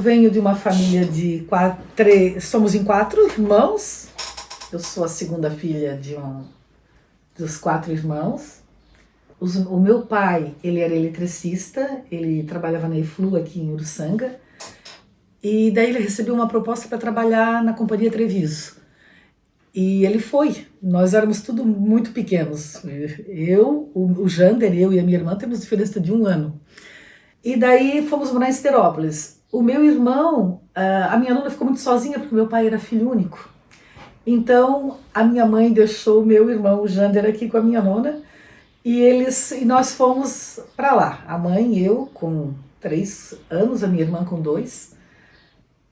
venho de uma família de somos em 4 irmãos. Eu sou a segunda filha dos 4 irmãos. O meu pai, ele era eletricista, ele trabalhava na Eflu aqui em Uruçanga. E daí ele recebeu uma proposta para trabalhar na Companhia Treviso. E ele foi. Nós éramos tudo muito pequenos. O Jander, eu e a minha irmã temos diferença de 1 ano. E daí fomos morar em Siderópolis. O meu irmão, a minha nona ficou muito sozinha porque meu pai era filho único. Então a minha mãe deixou o meu irmão, o Jander, aqui com a minha nona. E nós fomos para lá. A mãe e eu com 3 anos, a minha irmã com 2.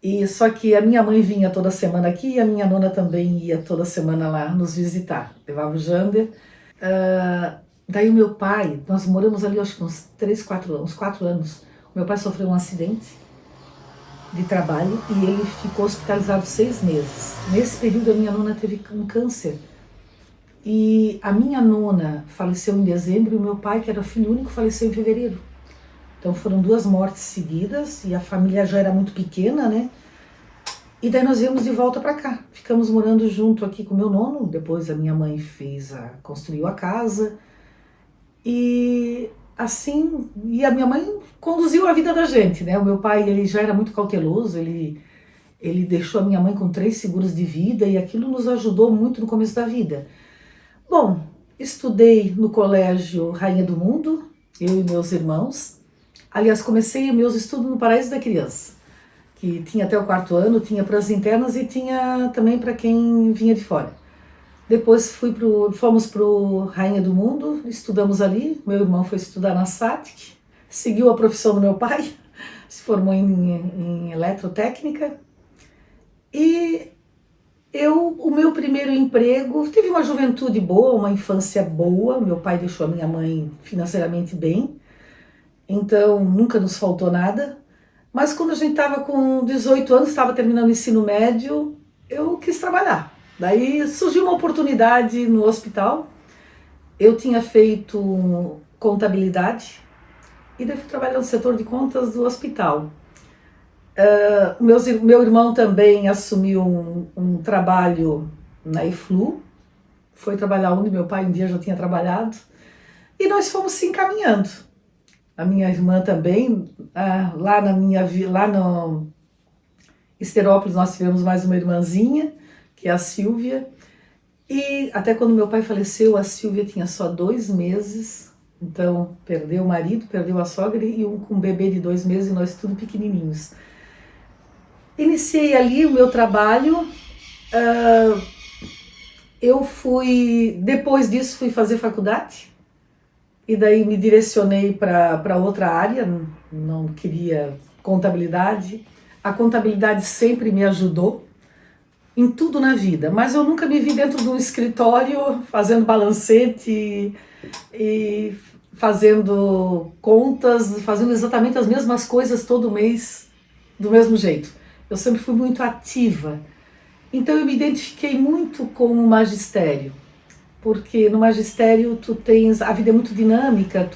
E só que a minha mãe vinha toda semana aqui e a minha nona também ia toda semana lá nos visitar. Levava o Jander. Daí o meu pai, nós moramos ali acho que uns 4 anos. O meu pai sofreu um acidente de trabalho e ele ficou hospitalizado 6 meses. Nesse período a minha nona teve um câncer. E a minha nona faleceu em dezembro e o meu pai, que era filho único, faleceu em fevereiro. Então foram 2 mortes seguidas e a família já era muito pequena, né? E daí nós viemos de volta para cá. Ficamos morando junto aqui com o meu nono. Depois a minha mãe construiu a casa. E assim, e a minha mãe conduziu a vida da gente, né? O meu pai, ele já era muito cauteloso, ele deixou a minha mãe com 3 seguros de vida e aquilo nos ajudou muito no começo da vida. Bom, estudei no colégio Rainha do Mundo, eu e meus irmãos. Aliás, comecei meus estudos no Paraíso da Criança, que tinha até o 4º ano, tinha para as internas e tinha também para quem vinha de fora. Depois fomos para o Rainha do Mundo, estudamos ali. Meu irmão foi estudar na SATIC, seguiu a profissão do meu pai, se formou em eletrotécnica. E o meu primeiro emprego, tive uma juventude boa, uma infância boa. Meu pai deixou a minha mãe financeiramente bem, então nunca nos faltou nada. Mas quando a gente estava com 18 anos, estava terminando o ensino médio, eu quis trabalhar. Daí surgiu uma oportunidade no hospital. Eu tinha feito contabilidade e daí fui trabalhar no setor de contas do hospital. Meu irmão também assumiu um trabalho na Eflu, foi trabalhar onde meu pai um dia já tinha trabalhado, e nós fomos se encaminhando. A minha irmã também, lá no Esterópolis nós tivemos mais uma irmãzinha, que é a Silvia, e até quando meu pai faleceu, a Silvia tinha só 2 meses, então perdeu o marido, perdeu a sogra e com um bebê de 2 meses e nós tudo pequenininhos. Iniciei ali o meu trabalho, depois disso fui fazer faculdade, e daí me direcionei para outra área, não queria contabilidade. A contabilidade sempre me ajudou em tudo na vida, mas eu nunca me vi dentro de um escritório fazendo balancete e fazendo contas, fazendo exatamente as mesmas coisas todo mês, do mesmo jeito. Eu sempre fui muito ativa, então eu me identifiquei muito com o magistério, porque no magistério a vida é muito dinâmica,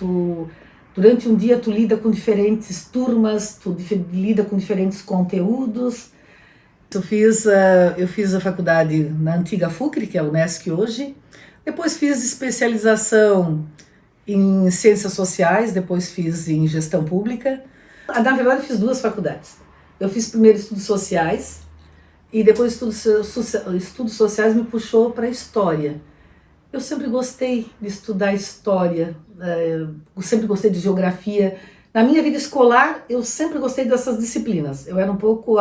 durante um dia tu lida com diferentes turmas, tu lida com diferentes conteúdos. Eu fiz a faculdade na antiga FUCRE, que é a Unesc hoje. Depois fiz especialização em ciências sociais, depois fiz em gestão pública. Na verdade, fiz 2 faculdades. Eu fiz primeiro estudos sociais e depois estudos sociais me puxou para história. Eu sempre gostei de estudar história, eu sempre gostei de geografia. Na minha vida escolar, eu sempre gostei dessas disciplinas. Eu era um pouco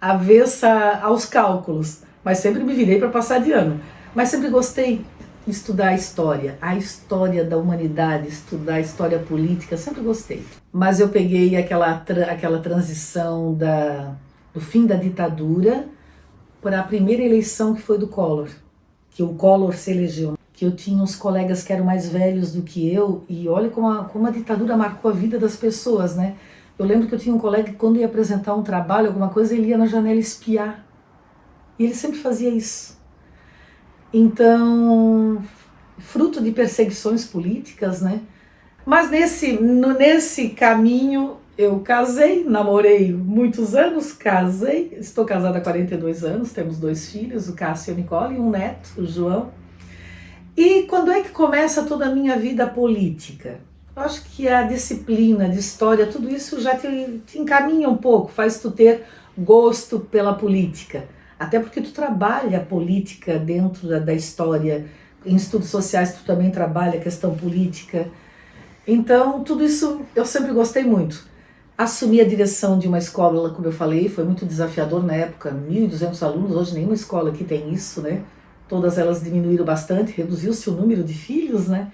avessa aos cálculos, mas sempre me virei para passar de ano. Mas sempre gostei de estudar a história da humanidade, estudar a história política, sempre gostei. Mas eu peguei aquela transição do fim da ditadura para a primeira eleição que foi do Collor, que o Collor se elegeu. Que eu tinha uns colegas que eram mais velhos do que eu, e olha como a ditadura marcou a vida das pessoas, né? Eu lembro que eu tinha um colega que quando ia apresentar um trabalho, alguma coisa, ele ia na janela espiar. E ele sempre fazia isso. Então, fruto de perseguições políticas, né? Mas nesse caminho Eu casei, namorei muitos anos, casei, estou casada há 42 anos, temos 2 filhos, o Cássio e a Nicole, e um neto, o João. E quando é que começa toda a minha vida política? Eu acho que a disciplina de história, tudo isso já te encaminha um pouco, faz tu ter gosto pela política. Até porque tu trabalha política dentro da história, em estudos sociais tu também trabalha a questão política. Então, tudo isso eu sempre gostei muito. Assumi a direção de uma escola, como eu falei, foi muito desafiador na época, 1.200 alunos, hoje nenhuma escola aqui tem isso, né? Todas elas diminuíram bastante, reduziu-se o número de filhos, né?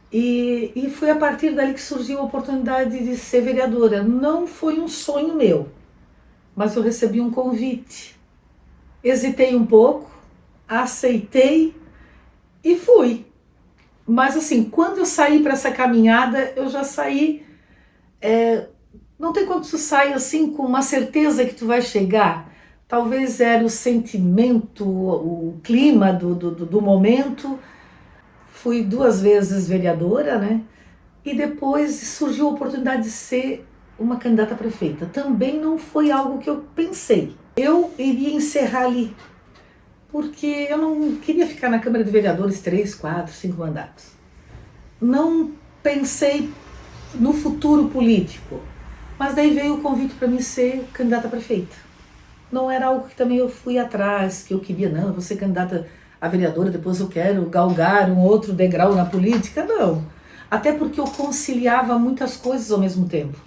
E foi a partir dali que surgiu a oportunidade de ser vereadora. Não foi um sonho meu, mas eu recebi um convite. Hesitei um pouco, aceitei e fui. Mas assim, quando eu saí para essa caminhada, eu já saí... não tem como tu sai assim com uma certeza que tu vai chegar. Talvez era o sentimento, o clima do momento. Fui 2 vezes vereadora, né? E depois surgiu a oportunidade de ser uma candidata a prefeita. Também não foi algo que eu pensei. Eu iria encerrar ali, porque eu não queria ficar na Câmara de Vereadores 3, 4, 5 mandatos. Não pensei no futuro político, mas daí veio o convite para mim ser candidata a prefeita. Não era algo que também eu fui atrás, que eu queria, não, eu vou ser candidata a vereadora, depois eu quero galgar um outro degrau na política, não. Até porque eu conciliava muitas coisas ao mesmo tempo.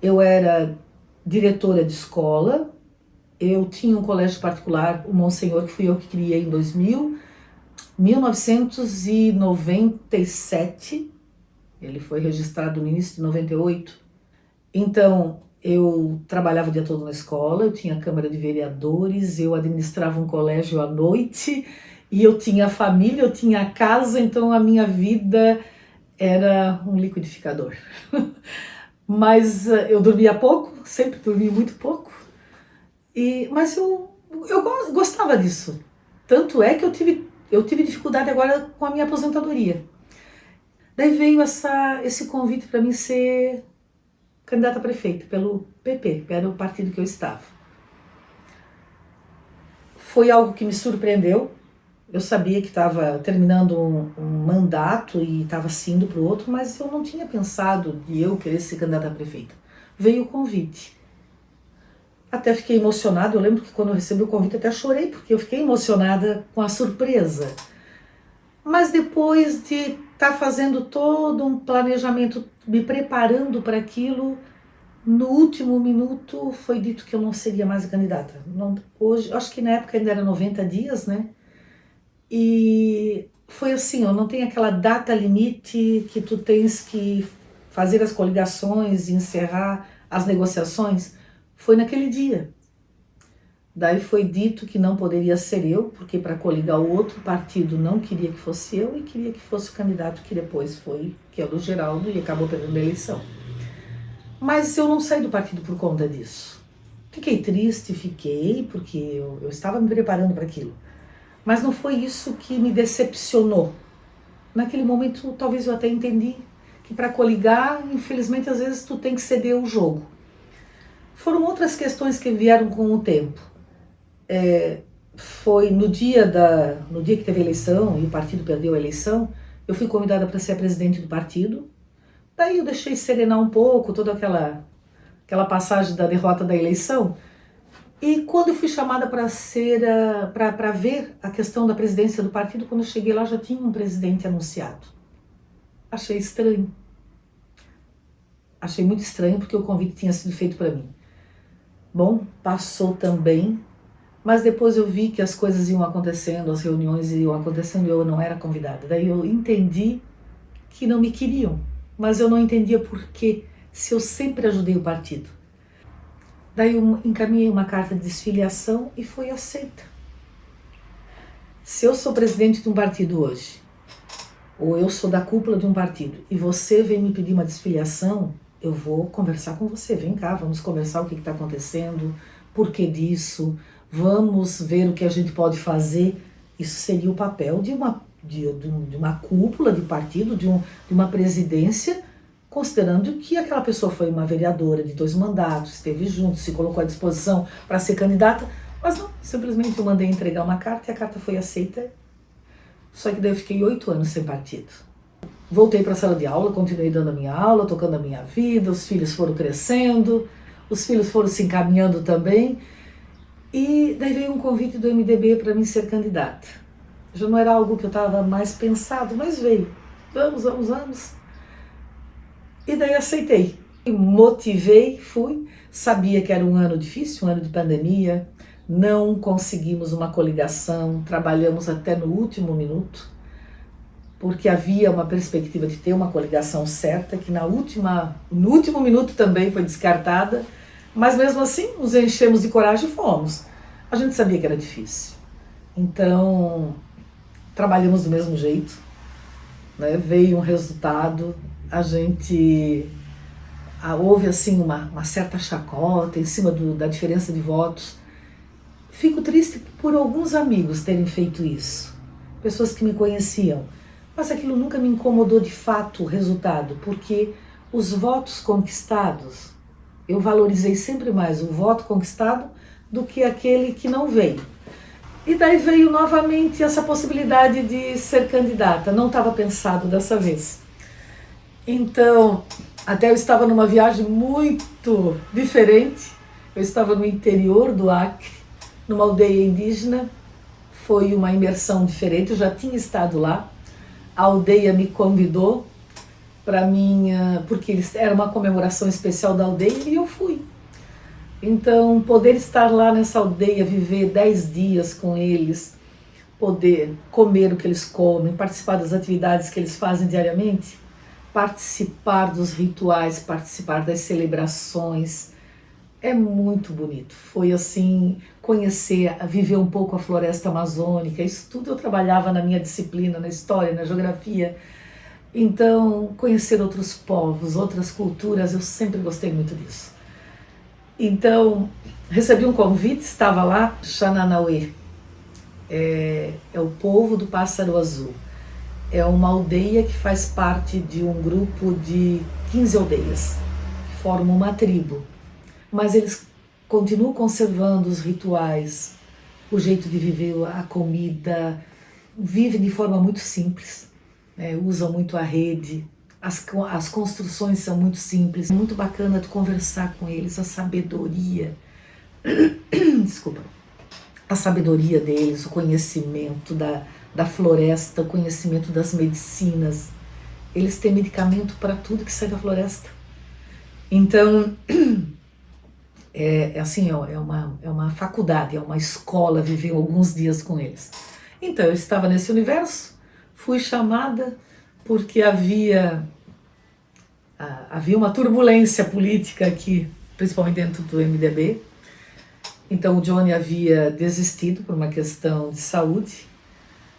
Eu era diretora de escola, eu tinha um colégio particular, o Monsenhor, que fui eu que criei em 1997, ele foi registrado no início de 98. Então, eu trabalhava o dia todo na escola, eu tinha a Câmara de Vereadores, eu administrava um colégio à noite, e eu tinha família, eu tinha casa, então a minha vida era um liquidificador. Mas eu dormia pouco, sempre dormi muito pouco, mas eu gostava disso. Tanto é que eu tive dificuldade agora com a minha aposentadoria. Daí veio esse convite para mim ser candidata a prefeita pelo PP, que era o partido que eu estava. Foi algo que me surpreendeu. Eu sabia que estava terminando um mandato e estava indo para o outro, mas eu não tinha pensado de eu querer ser candidata a prefeita. Veio o convite. Até fiquei emocionada, eu lembro que quando eu recebi o convite até chorei, porque eu fiquei emocionada com a surpresa. Mas depois de estar fazendo todo um planejamento, me preparando para aquilo, no último minuto foi dito que eu não seria mais candidata. Hoje, acho que na época ainda era 90 dias, né? E foi assim, ó, não tem aquela data limite que tu tens que fazer as coligações e encerrar as negociações. Foi naquele dia. Daí foi dito que não poderia ser eu, porque para coligar o outro partido não queria que fosse eu e queria que fosse o candidato que depois foi, que é o do Geraldo, e acabou perdendo a eleição. Mas eu não saí do partido por conta disso. Fiquei triste, porque eu estava me preparando para aquilo. Mas não foi isso que me decepcionou. Naquele momento, talvez eu até entendi que para coligar, infelizmente, às vezes tu tem que ceder o jogo. Foram outras questões que vieram com o tempo. Foi no dia que teve a eleição e o partido perdeu a eleição, eu fui convidada para ser a presidente do partido. Daí eu deixei serenar um pouco toda aquela passagem da derrota da eleição. E quando eu fui chamada para ver a questão da presidência do partido, quando eu cheguei lá já tinha um presidente anunciado. Achei estranho. Achei muito estranho porque o convite tinha sido feito para mim. Bom, passou também, mas depois eu vi que as coisas iam acontecendo, as reuniões iam acontecendo e eu não era convidada. Daí eu entendi que não me queriam, mas eu não entendia por quê, se eu sempre ajudei o partido. Daí eu encaminhei uma carta de desfiliação e foi aceita. Se eu sou presidente de um partido hoje, ou eu sou da cúpula de um partido, e você vem me pedir uma desfiliação, eu vou conversar com você. Vem cá, vamos conversar o que está acontecendo, por que disso, vamos ver o que a gente pode fazer. Isso seria o papel de uma cúpula de partido, de uma presidência, considerando que aquela pessoa foi uma vereadora de 2 mandatos, esteve junto, se colocou à disposição para ser candidata, mas não, simplesmente eu mandei entregar uma carta e a carta foi aceita. Só que daí eu fiquei 8 anos sem partido. Voltei para a sala de aula, continuei dando a minha aula, tocando a minha vida, os filhos foram crescendo, os filhos foram se encaminhando também, e daí veio um convite do MDB para mim ser candidata. Já não era algo que eu estava mais pensado, mas veio. Vamos. E daí aceitei. Motivei, fui. Sabia que era um ano difícil, um ano de pandemia. Não conseguimos uma coligação, trabalhamos até no último minuto, porque havia uma perspectiva de ter uma coligação certa, que no último minuto também foi descartada, mas mesmo assim nos enchemos de coragem e fomos. A gente sabia que era difícil. Então, trabalhamos do mesmo jeito, né? Veio um resultado, houve assim uma certa chacota em cima da diferença de votos. Fico triste por alguns amigos terem feito isso, pessoas que me conheciam, mas aquilo nunca me incomodou de fato o resultado, porque os votos conquistados, eu valorizei sempre mais o voto conquistado do que aquele que não veio. E daí veio novamente essa possibilidade de ser candidata, não estava pensado dessa vez. Então, até eu estava numa viagem muito diferente, eu estava no interior do Acre, numa aldeia indígena, foi uma imersão diferente, eu já tinha estado lá, a aldeia me convidou para mim, porque era uma comemoração especial da aldeia e eu fui. Então, poder estar lá nessa aldeia, viver 10 dias com eles, poder comer o que eles comem, participar das atividades que eles fazem diariamente, participar dos rituais, participar das celebrações, é muito bonito. Foi assim, conhecer, viver um pouco a floresta amazônica, isso tudo eu trabalhava na minha disciplina, na história, na geografia. Então, conhecer outros povos, outras culturas, eu sempre gostei muito disso. Então, recebi um convite, estava lá, Xananauê, é o povo do pássaro azul. É uma aldeia que faz parte de um grupo de 15 aldeias, que formam uma tribo. Mas eles continuam conservando os rituais, o jeito de viver, a comida, vivem de forma muito simples, né? Usam muito a rede, as construções são muito simples, é muito bacana de conversar com eles, a sabedoria, desculpa, a sabedoria deles, o conhecimento da floresta, o conhecimento das medicinas. Eles têm medicamento para tudo que sai da floresta. Então, assim, é uma faculdade, é uma escola viver alguns dias com eles. Então, eu estava nesse universo, fui chamada porque havia uma turbulência política aqui, principalmente dentro do MDB. Então, o Johnny havia desistido por uma questão de saúde,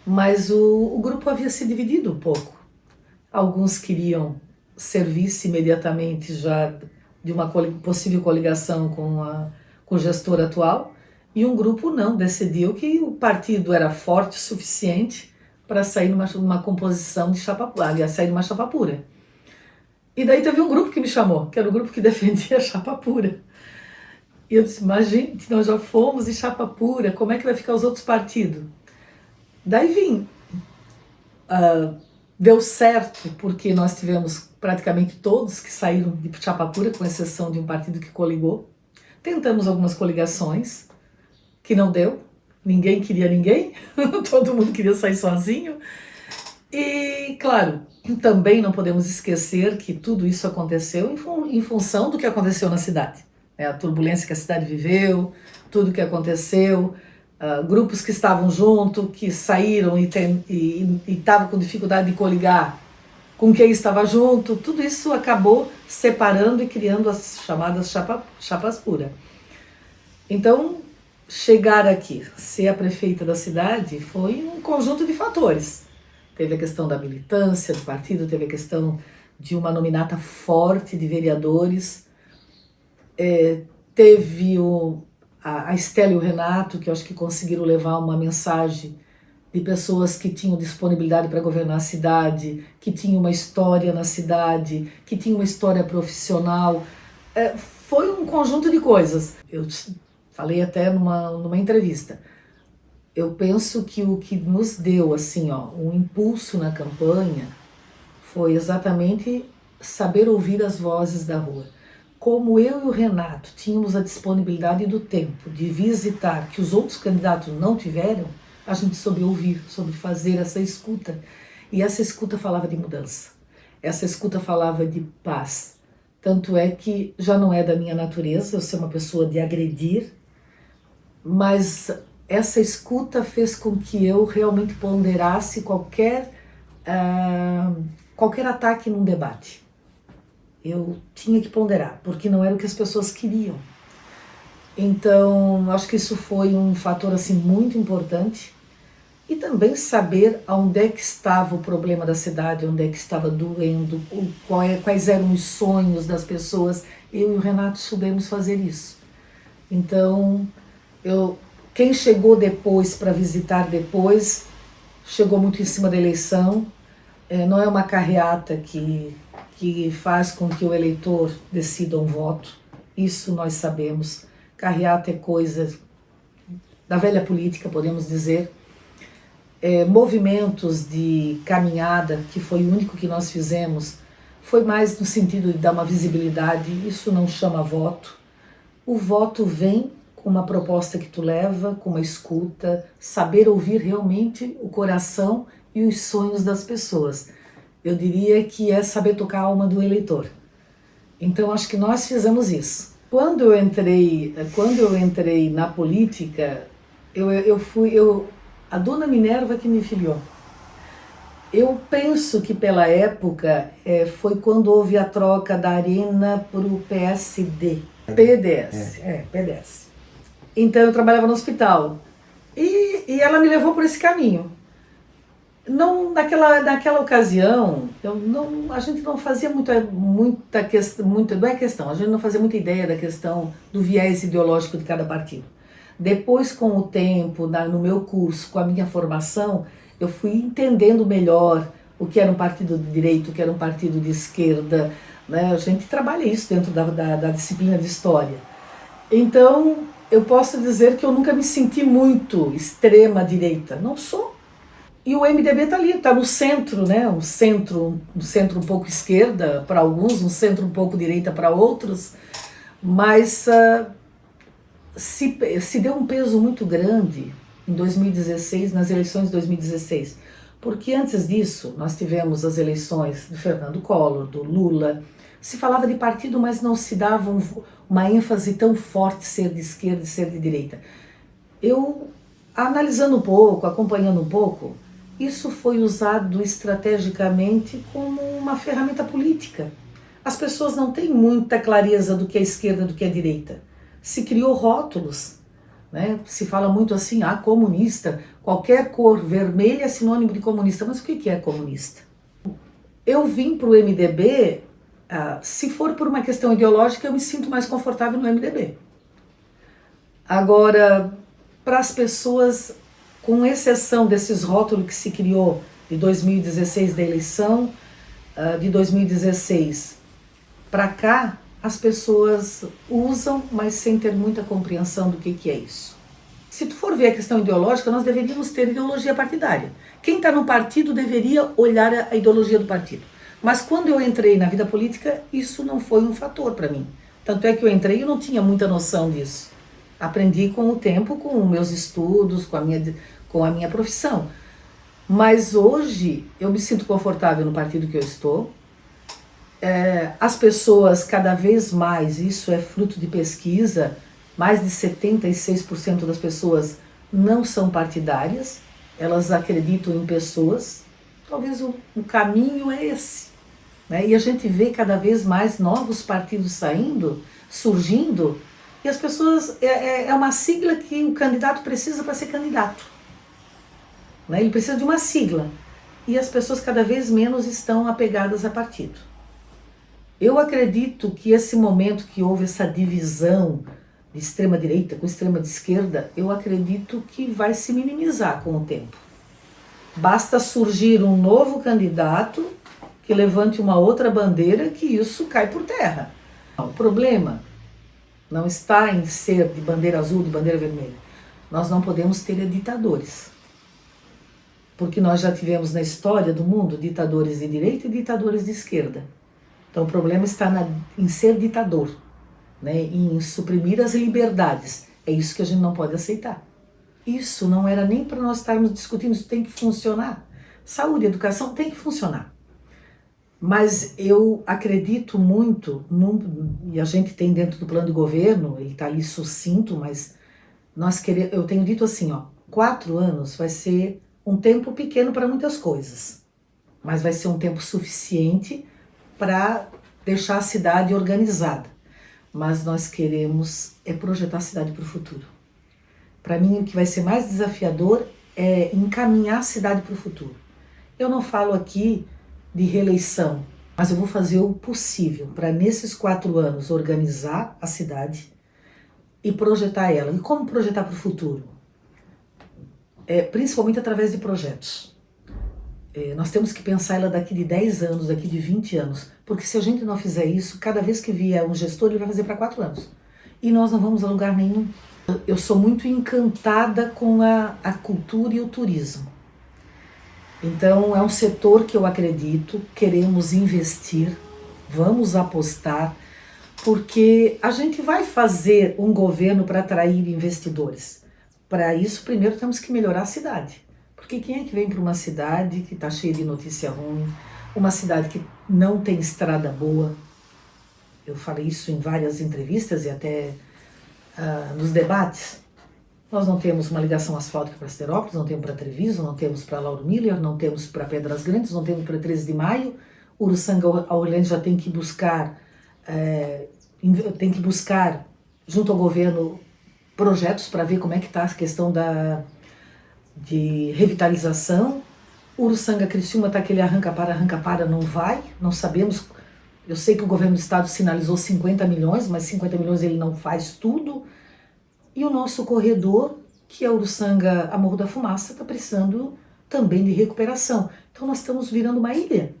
mas o grupo havia se dividido um pouco. Alguns queriam servir-se imediatamente já de uma possível coligação com o gestor atual, e um grupo não, decidiu que o partido era forte o suficiente para sair numa composição de chapa pura, aliás, sair numa chapa pura. E daí teve um grupo que me chamou, que era o grupo que defendia a chapa pura. E eu disse, mas gente, nós já fomos de chapa pura, como é que vai ficar os outros partidos? Daí vim. Deu certo, porque nós tivemos praticamente todos que saíram de chapa pura, com exceção de um partido que coligou. Tentamos algumas coligações, que não deu, ninguém queria ninguém, todo mundo queria sair sozinho. E, claro, também não podemos esquecer que tudo isso aconteceu em função do que aconteceu na cidade. A turbulência que a cidade viveu, tudo que aconteceu, grupos que estavam junto, que saíram e estavam com dificuldade de coligar com quem estava junto, tudo isso acabou separando e criando as chamadas chapas puras. Então, chegar aqui, ser a prefeita da cidade, foi um conjunto de fatores. Teve a questão da militância do partido, teve a questão de uma nominata forte de vereadores, teve a Estela e o Renato, que eu acho que conseguiram levar uma mensagem de pessoas que tinham disponibilidade para governar a cidade, que tinham uma história na cidade, que tinham uma história profissional. Foi um conjunto de coisas. Eu falei até numa entrevista. Eu penso que o que nos deu assim, um impulso na campanha foi exatamente saber ouvir as vozes da rua. Como eu e o Renato tínhamos a disponibilidade do tempo de visitar, que os outros candidatos não tiveram, a gente soube ouvir, soube fazer essa escuta. E essa escuta falava de mudança. Essa escuta falava de paz. Tanto é que já não é da minha natureza eu ser uma pessoa de agredir, mas essa escuta fez com que eu realmente ponderasse qualquer ataque num debate. Eu tinha que ponderar, porque não era o que as pessoas queriam. Então, acho que isso foi um fator assim muito importante. E também saber onde é que estava o problema da cidade, onde é que estava doendo, quais eram os sonhos das pessoas. Eu e o Renato soubemos fazer isso. Então, quem chegou depois para visitar depois, chegou muito em cima da eleição. Não é uma carreata que faz com que o eleitor decida um voto. Isso nós sabemos. Carreata é coisa da velha política, podemos dizer. Movimentos de caminhada, que foi o único que nós fizemos, foi mais no sentido de dar uma visibilidade. Isso não chama voto. O voto vem com uma proposta que tu leva, com uma escuta, saber ouvir realmente o coração e os sonhos das pessoas. Eu diria que é saber tocar a alma do eleitor. Então acho que nós fizemos isso. Quando eu entrei na política, a dona Minerva que me filiou. Eu penso que pela época foi quando houve a troca da Arena para o PSD. PDS. Então eu trabalhava no hospital e ela me levou por esse caminho. Não, naquela ocasião, a gente não fazia muita questão, não é questão, a gente não fazia muita ideia da questão do viés ideológico de cada partido. Depois, com o tempo, no meu curso, com a minha formação, eu fui entendendo melhor o que era um partido de direita, o que era um partido de esquerda, né? A gente trabalha isso dentro da disciplina de história. Então, eu posso dizer que eu nunca me senti muito extrema direita, não sou. E o MDB está ali, está no centro, né? Um centro um pouco esquerda para alguns, um centro um pouco direita para outros, mas se deu um peso muito grande em 2016, nas eleições de 2016, porque antes disso nós tivemos as eleições do Fernando Collor, do Lula. Se falava de partido, mas não se dava uma ênfase tão forte ser de esquerda e ser de direita. Eu, analisando um pouco, acompanhando um pouco, isso foi usado estrategicamente como uma ferramenta política. As pessoas não têm muita clareza do que é esquerda e do que é direita. Se criou rótulos, né? Se fala muito assim, comunista, qualquer cor vermelha é sinônimo de comunista. Mas o que é comunista? Eu vim para o MDB, se for por uma questão ideológica, eu me sinto mais confortável no MDB. Agora, para as pessoas, com exceção desses rótulos que se criou de 2016, da eleição de 2016 para cá, as pessoas usam, mas sem ter muita compreensão do que é isso. Se tu for ver a questão ideológica, nós deveríamos ter ideologia partidária. Quem está no partido deveria olhar a ideologia do partido. Mas quando eu entrei na vida política, isso não foi um fator para mim. Tanto é que eu entrei e não tinha muita noção disso. Aprendi com o tempo, com os meus estudos, com a minha profissão. Mas hoje eu me sinto confortável no partido que eu estou. As pessoas cada vez mais, isso é fruto de pesquisa, mais de 76% das pessoas não são partidárias, elas acreditam em pessoas. Talvez o caminho é esse, né? E a gente vê cada vez mais novos partidos surgindo, e as pessoas, é uma sigla que o candidato precisa para ser candidato, né? Ele precisa de uma sigla, e as pessoas cada vez menos estão apegadas a partido. Eu acredito que esse momento que houve essa divisão de extrema direita com extrema de esquerda, eu acredito que vai se minimizar com o tempo. Basta surgir um novo candidato que levante uma outra bandeira que isso cai por terra. O problema não está em ser de bandeira azul, de bandeira vermelha. Nós não podemos ter ditadores. Porque nós já tivemos na história do mundo ditadores de direita e ditadores de esquerda. Então o problema está em ser ditador, né? Em suprimir as liberdades. É isso que a gente não pode aceitar. Isso não era nem para nós estarmos discutindo, isso tem que funcionar. Saúde, educação tem que funcionar. Mas eu acredito muito, e a gente tem dentro do plano de governo, ele está ali sucinto, mas eu tenho dito assim, 4 anos vai ser um tempo pequeno para muitas coisas, mas vai ser um tempo suficiente para deixar a cidade organizada. Mas nós queremos projetar a cidade para o futuro. Para mim, o que vai ser mais desafiador é encaminhar a cidade para o futuro. Eu não falo aqui de reeleição, mas eu vou fazer o possível para nesses 4 anos organizar a cidade e projetar ela. E como projetar para o futuro? Principalmente através de projetos. Nós temos que pensar ela daqui de 10 anos, daqui de 20 anos, porque se a gente não fizer isso, cada vez que vier um gestor, ele vai fazer para 4 anos. E nós não vamos a lugar nenhum. Eu sou muito encantada com a cultura e o turismo. Então é um setor que eu acredito, queremos investir, vamos apostar, porque a gente vai fazer um governo para atrair investidores. Para isso, primeiro temos que melhorar a cidade. Porque quem é que vem para uma cidade que está cheia de notícia ruim, uma cidade que não tem estrada boa? Eu falei isso em várias entrevistas e até nos debates. Nós não temos uma ligação asfáltica para Siderópolis, não temos para Treviso, não temos para Lauro Miller, não temos para Pedras Grandes, não temos para 13 de Maio. Uruçanga, a Orlando já tem que buscar junto ao governo projetos para ver como é que está a questão de revitalização. Uruçanga, Criciúma está aquele arranca-para, não vai, não sabemos. Eu sei que o governo do estado sinalizou 50 milhões, mas 50 milhões ele não faz tudo. E o nosso corredor, que é Uruçanga a Morro da Fumaça, está precisando também de recuperação. Então nós estamos virando uma ilha.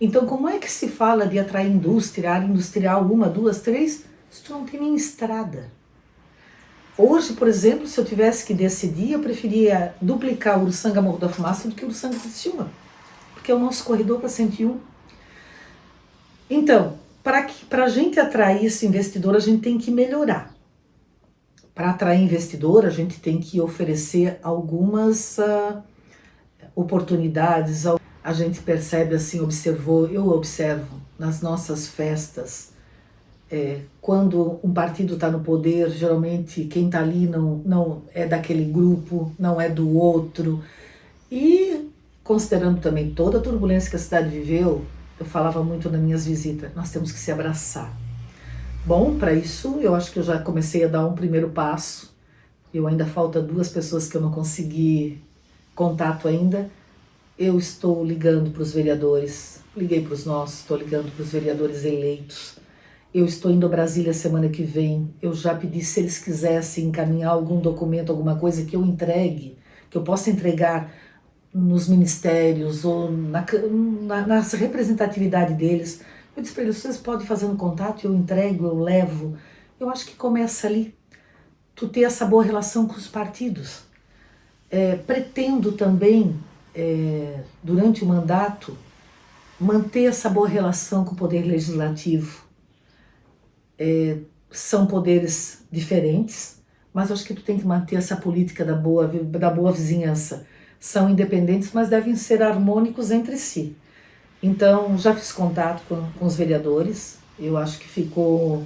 Então como é que se fala de atrair indústria, área industrial, 1, 2, 3, se tu não tem nem estrada? Hoje, por exemplo, se eu tivesse que decidir, eu preferia duplicar Uruçanga Morro da Fumaça do que Uruçanga Criciúma, porque é o nosso corredor para 101. Então, para a gente atrair esse investidor, a gente tem que melhorar. Para atrair investidor, a gente tem que oferecer algumas oportunidades. A gente percebe assim, eu observo nas nossas festas, quando um partido está no poder, geralmente quem está ali não é daquele grupo, não é do outro. E considerando também toda a turbulência que a cidade viveu, eu falava muito nas minhas visitas, nós temos que se abraçar. Bom, para isso eu acho que eu já comecei a dar um primeiro passo. Ainda falta 2 pessoas que eu não consegui contato ainda. Eu estou ligando para os vereadores, liguei para os nossos, estou ligando para os vereadores eleitos. Eu estou indo a Brasília semana que vem. Eu já pedi se eles quisessem encaminhar algum documento, alguma coisa que eu entregue, que eu possa entregar nos ministérios ou na representatividade deles. Eu disse para eles, vocês podem fazer um contato, eu entrego, eu levo. Eu acho que começa ali. Tu ter essa boa relação com os partidos. Pretendo também, durante o mandato, manter essa boa relação com o Poder Legislativo. São poderes diferentes, mas acho que tu tem que manter essa política da boa vizinhança. São independentes, mas devem ser harmônicos entre si. Então, já fiz contato com os vereadores, eu acho que ficou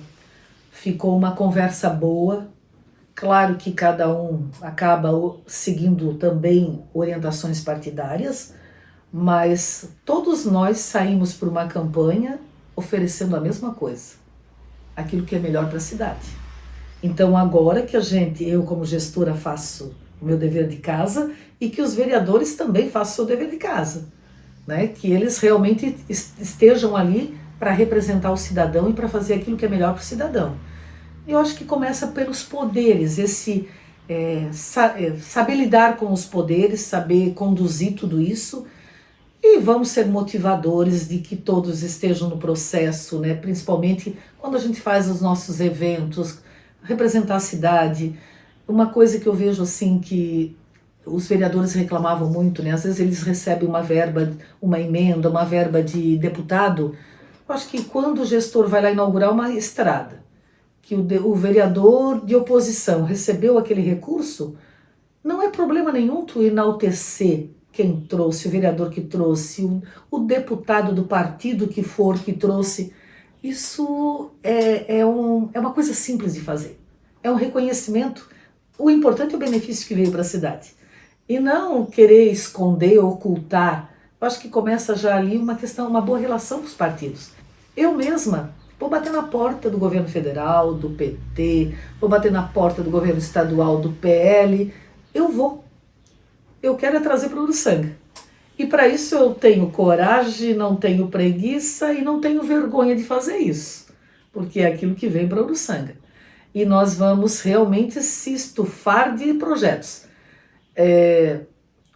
uma conversa boa. Claro que cada um acaba seguindo também orientações partidárias, mas todos nós saímos por uma campanha oferecendo a mesma coisa, aquilo que é melhor para a cidade. Então agora que eu como gestora faço o meu dever de casa e que os vereadores também façam o seu dever de casa, né? Que eles realmente estejam ali para representar o cidadão e para fazer aquilo que é melhor para o cidadão. Eu acho que começa pelos poderes, saber lidar com os poderes, saber conduzir tudo isso. E vamos ser motivadores de que todos estejam no processo, né? Principalmente quando a gente faz os nossos eventos, representar a cidade. Uma coisa que eu vejo assim que os vereadores reclamavam muito, né? Às vezes eles recebem uma verba, uma emenda, uma verba de deputado. Eu acho que quando o gestor vai lá inaugurar uma estrada, que o vereador de oposição recebeu aquele recurso, não é problema nenhum tu enaltecer quem trouxe, o vereador que trouxe, o deputado do partido que for que trouxe. Isso é uma coisa simples de fazer. É um reconhecimento. O importante é o benefício que veio para a cidade. E não querer esconder, ocultar. Eu acho que começa já ali uma questão, uma boa relação com os partidos. Eu mesma vou bater na porta do governo federal, do PT, vou bater na porta do governo estadual, do PL. Eu quero trazer para o Uruçanga. E para isso eu tenho coragem, não tenho preguiça e não tenho vergonha de fazer isso, porque é aquilo que vem para o Uruçanga. E nós vamos realmente se estufar de projetos.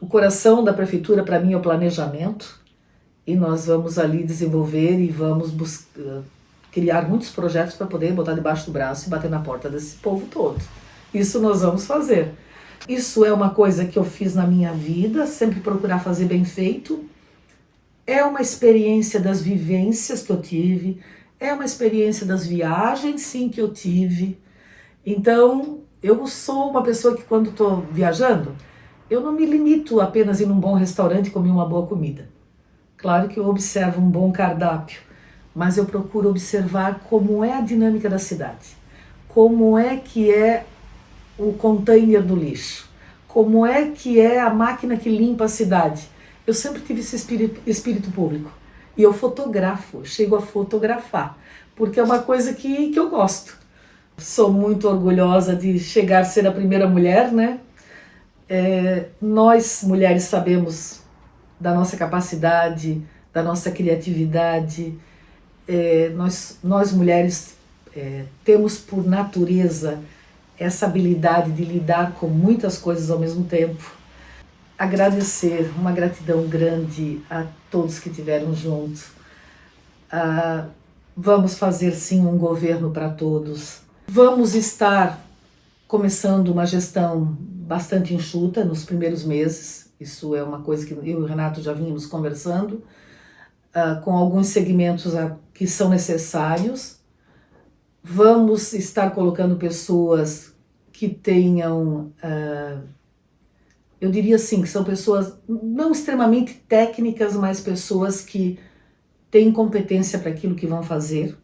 O coração da prefeitura para mim é o planejamento, e nós vamos ali desenvolver e vamos criar muitos projetos para poder botar debaixo do braço e bater na porta desse povo todo. Isso nós vamos fazer. Isso é uma coisa que eu fiz na minha vida, sempre procurar fazer bem feito. É uma experiência das vivências que eu tive, é uma experiência das viagens, sim, que eu tive. Então, eu sou uma pessoa que quando estou viajando, eu não me limito apenas a ir num bom restaurante e comer uma boa comida. Claro que eu observo um bom cardápio, mas eu procuro observar como é a dinâmica da cidade, como é que é o container do lixo, como é que é a máquina que limpa a cidade. Eu sempre tive esse espírito público e eu fotografo, chego a fotografar, porque é uma coisa que eu gosto. Sou muito orgulhosa de chegar a ser a primeira mulher, né? Nós mulheres sabemos da nossa capacidade, da nossa criatividade. Nós mulheres temos por natureza essa habilidade de lidar com muitas coisas ao mesmo tempo. Agradecer, uma gratidão grande a todos que estiveram juntos. Vamos fazer sim um governo para todos. Vamos estar começando uma gestão bastante enxuta nos primeiros meses. Isso é uma coisa que eu e o Renato já vínhamos conversando, com alguns segmentos que são necessários. Vamos estar colocando pessoas que tenham, eu diria assim, que são pessoas não extremamente técnicas, mas pessoas que têm competência para aquilo que vão fazer.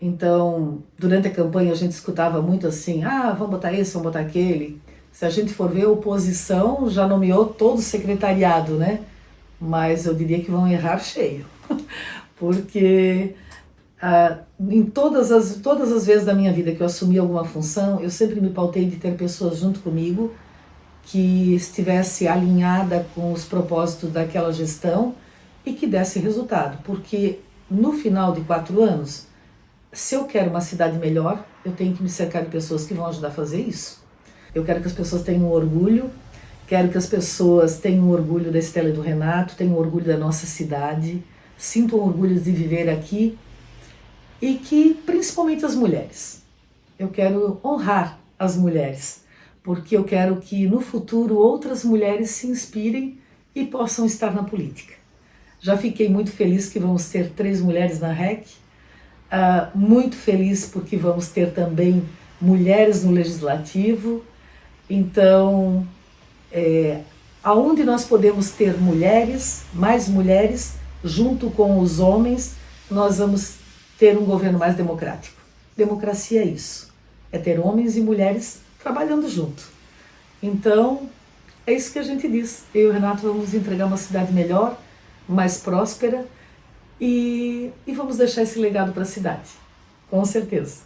Então, durante a campanha a gente escutava muito assim, vamos botar esse, vamos botar aquele. Se a gente for ver, a oposição já nomeou todo o secretariado, né? Mas eu diria que vão errar cheio, porque em todas as vezes da minha vida que eu assumi alguma função, eu sempre me pautei de ter pessoas junto comigo que estivesse alinhada com os propósitos daquela gestão e que desse resultado, porque no final de 4 anos, se eu quero uma cidade melhor, eu tenho que me cercar de pessoas que vão ajudar a fazer isso. Eu quero que as pessoas tenham orgulho, quero que as pessoas tenham orgulho da Estela e do Renato, tenham orgulho da nossa cidade, sintam orgulho de viver aqui e que, principalmente as mulheres, eu quero honrar as mulheres, porque eu quero que no futuro outras mulheres se inspirem e possam estar na política. Já fiquei muito feliz que vamos ter 3 mulheres na REC, muito feliz porque vamos ter também mulheres no Legislativo. Então, aonde nós podemos ter mulheres, mais mulheres, junto com os homens, nós vamos ter um governo mais democrático. Democracia é isso, é ter homens e mulheres trabalhando junto. Então, é isso que a gente diz. Eu e o Renato vamos entregar uma cidade melhor, mais próspera, e vamos deixar esse legado para a cidade, com certeza.